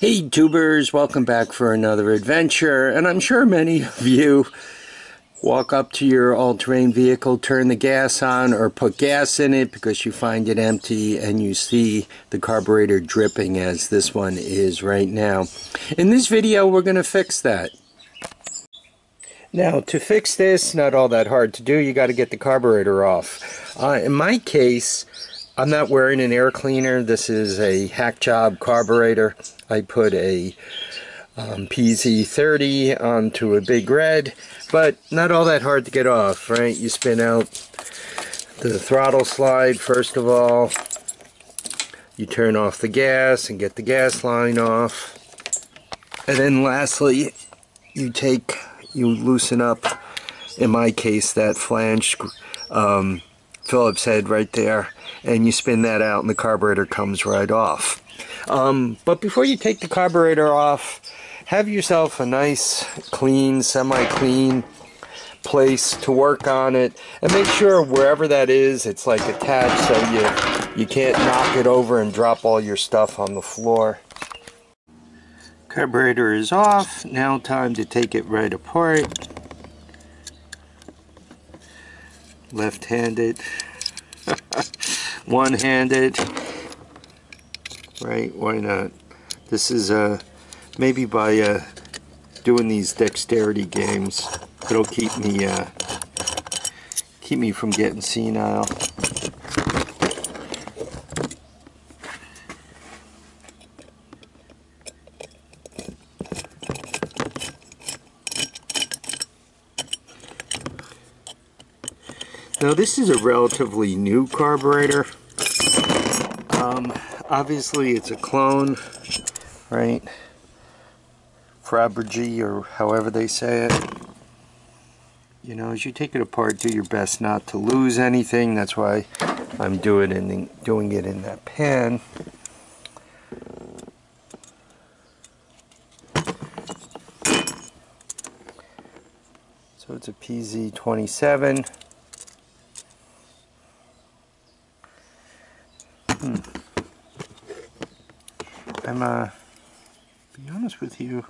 Hey tubers, welcome back for another adventure, and I'm sure many of you walk up to your all-terrain vehicle, turn the gas on or put gas in it because you find it empty and you see the carburetor dripping as this one is right now. In this video we're going to fix that. Now to fix this, not all that hard to do, you got to get the carburetor off. In my case, I'm not wearing an air cleaner. This is a hack job carburetor. I put a PZ30 onto a big red, but not all that hard to get off, right? You spin out the throttle slide first of all. You turn off the gas and get the gas line off. And then lastly, you loosen up, in my case, that flange Phillips head right there, and you spin that out and the carburetor comes right off. But before you take the carburetor off, have yourself a nice, clean, semi-clean place to work on it, and make sure wherever that is, it's like attached so you can't knock it over and drop all your stuff on the floor. Carburetor is off. Now time to take it right apart. Left-handed, one-handed, right? Why not? This is maybe by doing these dexterity games, it'll keep me from getting senile. Now this is a relatively new carburetor. Obviously it's a clone, right? Fabergé, or however they say it. You know, as you take it apart, do your best not to lose anything. That's why I'm doing it in that pan. So it's a PZ27. Be honest with you,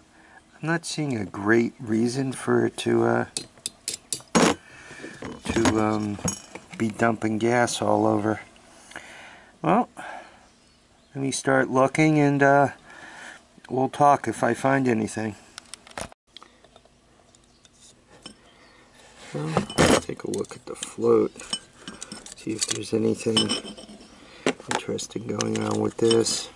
I'm not seeing a great reason for it to be dumping gas all over. Well, let me start looking, and we'll talk if I find anything. Well, let's take a look at the float, see if there's anything interesting going on with this.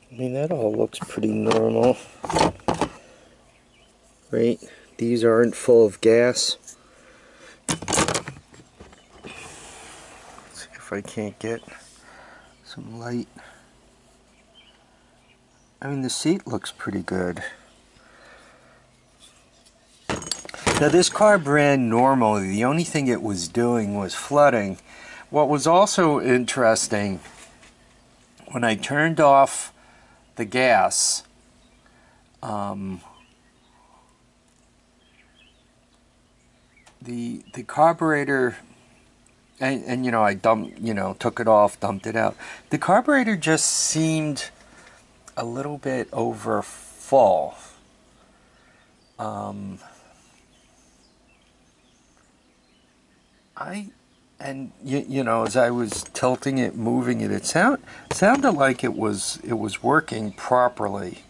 I mean, that all looks pretty normal, right? These aren't full of gas. Let's see if I can't get some light. I mean, the seat looks pretty good. Now this car ran normally. The only thing it was doing was flooding. What was also interesting, when I turned off the gas, the carburetor, and you know, I took it off, dumped it out. The carburetor just seemed a little bit over full. You know, as I was tilting it, moving it, it sounded like it was working properly.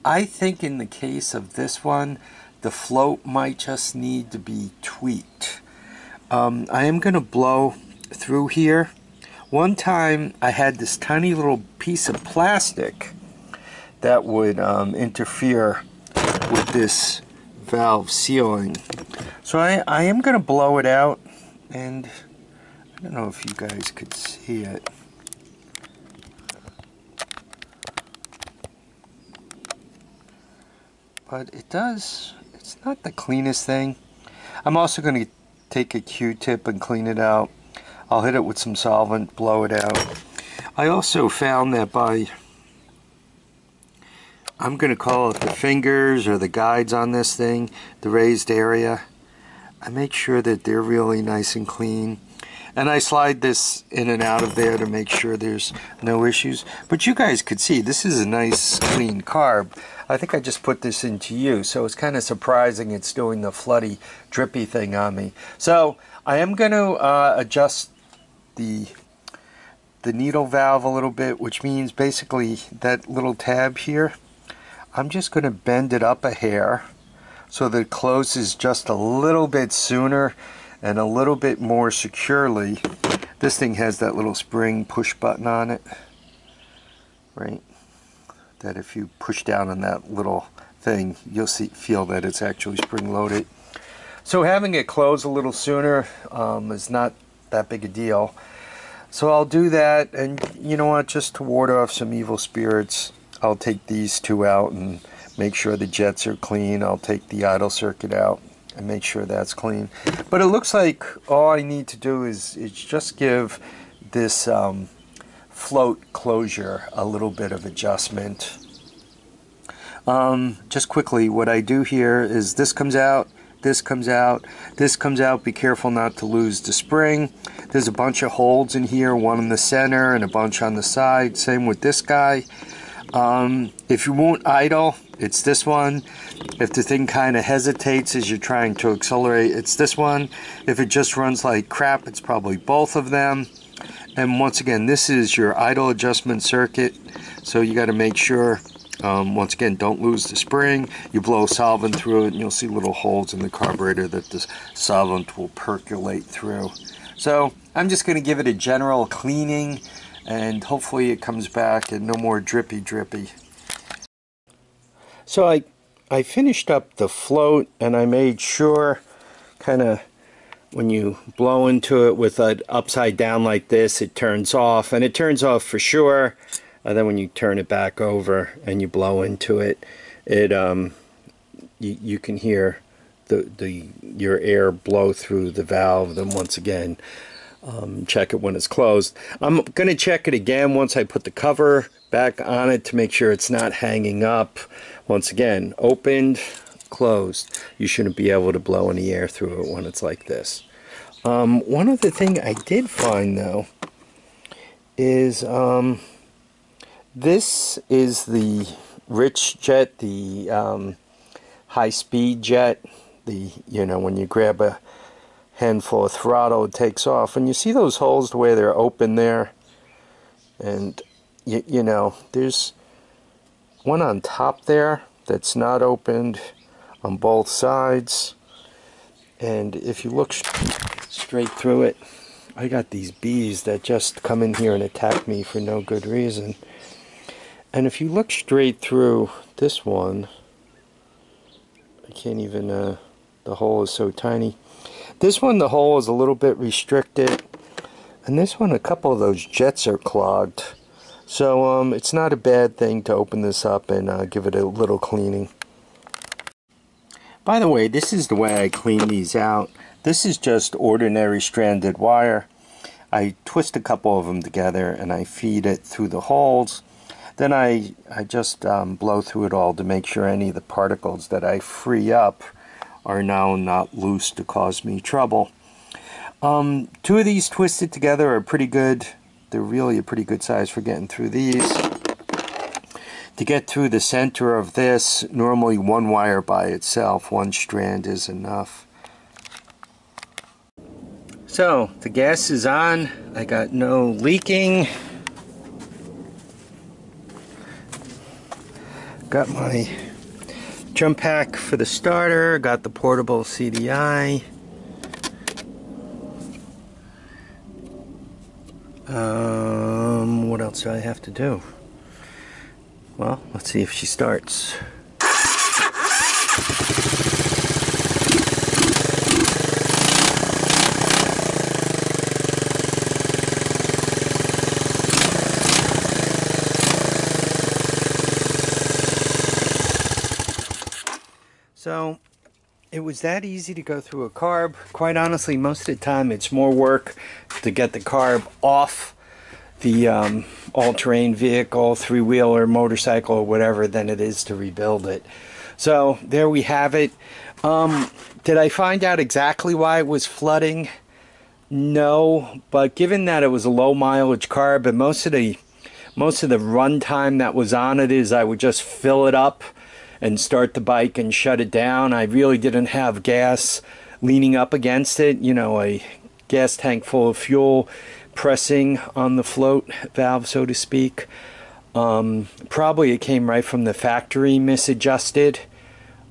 I think in the case of this one, the float might just need to be tweaked. I am going to blow through here. One time I had this tiny little piece of plastic that would interfere with this valve sealing. So I am going to blow it out, and I don't know if you guys could see it. But it's not the cleanest thing. I'm also going to take a Q-tip and clean it out. I'll hit it with some solvent, blow it out. I also found that by I'm going to call it the fingers or the guides on this thing, the raised area. I make sure that they're really nice and clean. And I slide this in and out of there to make sure there's no issues. But you guys could see, this is a nice clean carb. I think I just put this into use, so it's kind of surprising it's doing the floody, drippy thing on me. So I am going to adjust the needle valve a little bit, which means basically that little tab here, I'm just going to bend it up a hair so that it closes just a little bit sooner and a little bit more securely. This thing has that little spring push button on it, right? That if you push down on that little thing, you'll feel that it's actually spring loaded. So having it close a little sooner is not that big a deal. So I'll do that, and you know what, just to ward off some evil spirits, I'll take these two out and make sure the jets are clean. I'll take the idle circuit out and make sure that's clean. But it looks like all I need to do is just give this float closure a little bit of adjustment. Just quickly, what I do here is this comes out, this comes out, this comes out. Be careful not to lose the spring. There's a bunch of holes in here, one in the center and a bunch on the side. Same with this guy. If you won't idle, it's this one. If the thing kind of hesitates as you're trying to accelerate, it's this one. If it just runs like crap, it's probably both of them. And once again, this is your idle adjustment circuit, so you got to make sure, once again, don't lose the spring. You blow solvent through it and you'll see little holes in the carburetor that the solvent will percolate through. So I'm just going to give it a general cleaning, and hopefully it comes back and no more drippy. So I finished up the float, and I made sure, kind of when you blow into it with it upside down like this, it turns off, and it turns off for sure. And then when you turn it back over and you blow into it, you can hear your air blow through the valve. Then once again, check it when it's closed. I'm going to check it again once I put the cover back on it to make sure it's not hanging up. Once again, opened, closed. You shouldn't be able to blow any air through it when it's like this. One other thing I did find though is this is the rich jet, the high-speed jet. When you grab a handful of throttle, it takes off, and you see those holes the way they're open there, and you know there's one on top there that's not opened on both sides, and if you look straight through it, I got these bees that just come in here and attack me for no good reason. And if you look straight through this one, I can't even, the hole is so tiny. This one, the hole is a little bit restricted, and this one, a couple of those jets are clogged. So it's not a bad thing to open this up and give it a little cleaning. By the way, this is the way I clean these out. This is just ordinary stranded wire. I twist a couple of them together and I feed it through the holes. Then I just blow through it all to make sure any of the particles that I free up are now not loose to cause me trouble. Two of these twisted together are pretty good. They're really a pretty good size for getting through these. To get through the center of this, normally one wire by itself, one strand is enough. So the gas is on. I got no leaking. Got my jump pack for the starter. Got the portable CDI. What else do I have to do? Well, let's see if she starts. So it was that easy to go through a carb. Quite honestly, most of the time it's more work to get the carb off the all-terrain vehicle, three-wheeler, motorcycle, or whatever than it is to rebuild it. So there we have it. Did I find out exactly why it was flooding? No, but given that it was a low mileage carb, and most of the run time that was on it is I would just fill it up and start the bike and shut it down. I really didn't have gas leaning up against it, you know, a gas tank full of fuel pressing on the float valve, so to speak. Probably it came right from the factory, misadjusted.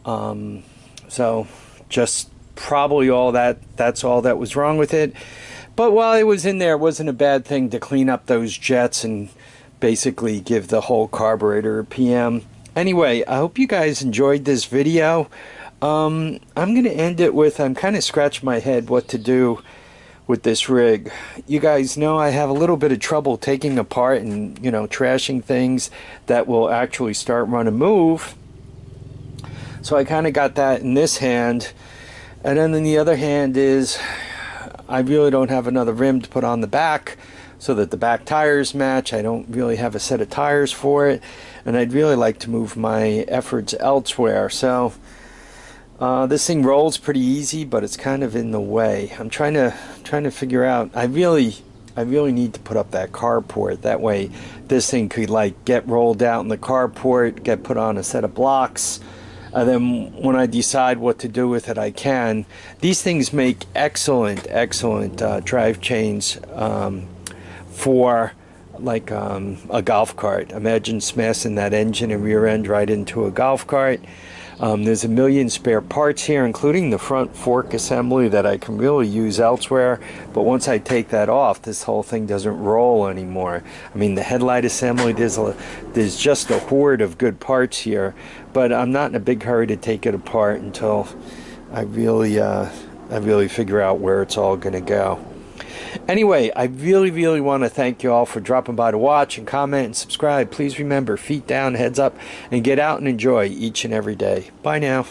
So just probably that's all that was wrong with it. But while it was in there, it wasn't a bad thing to clean up those jets and basically give the whole carburetor a PM. Anyway, I hope you guys enjoyed this video. I'm going to end it with, I'm kind of scratching my head what to do with this rig. You guys know I have a little bit of trouble taking apart and, you know, trashing things that will actually start, run, and move. So I kind of got that in this hand. And then in the other hand is, I really don't have another rim to put on the back so that the back tires match. I don't really have a set of tires for it, and I'd really like to move my efforts elsewhere. So this thing rolls pretty easy, but it's kind of in the way. I'm trying to figure out. I really need to put up that carport. That way this thing could like get rolled out in the carport, get put on a set of blocks. And then when I decide what to do with it, I can. These things make excellent drive chains for like a golf cart. Imagine smashing that engine and rear end right into a golf cart. There's a million spare parts here, including the front fork assembly that I can really use elsewhere. But once I take that off, this whole thing doesn't roll anymore. I mean, the headlight assembly, there's just a horde of good parts here. But I'm not in a big hurry to take it apart until I really figure out where it's all going to go. Anyway, I really want to thank you all for dropping by to watch and comment and subscribe. Please remember, feet down, heads up, and get out and enjoy each and every day. Bye now.